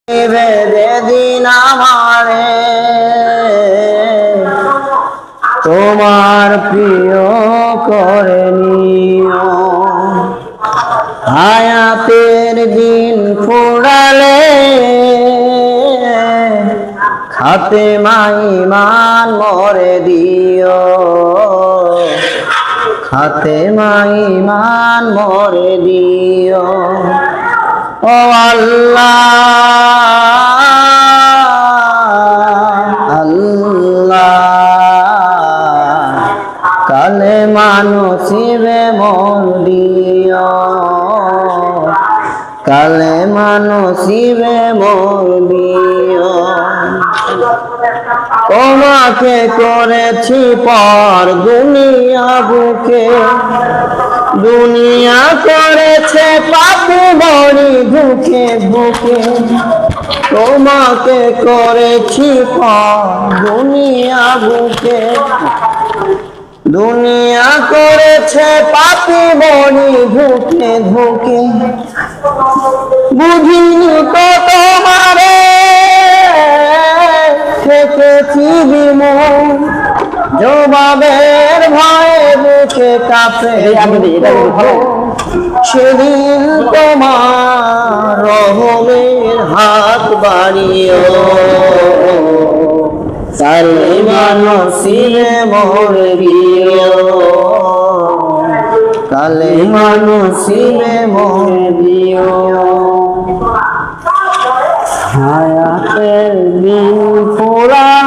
বেঁধে দিন আমারে তোমার প্রিয় করে নিও। হায়াতের দিন ফুরালে খাতেমা ঈমান মোরে দিও। খাতেমা ঈমান মোরে দিও। ও আল্লাহ আল্লাহ কালেমা নসিবে মোর দিও। কালেমা নসিবে মোর দিও। তোমাকে করেছি পর দুনিয়া বুকে, দুনিয়া করেছে পাপি বড়ি বুকে বুকে। তোমাকে করেছি পর দুনিয়া বুকে, দুনিয়া করেছে পাপি বড়ি বুকে বুকে। বুঝিনি তো তোমারে থেকেছি বিমূঢ়, জবাবের ভয়ে বুকে কাঁপে। সেদিন তোমার রহমের হাত বাড়িও। কালেমা নসিবে মোর দিও। কালেমা নসিবে মোর দিও। হায়াতের দিন পুরা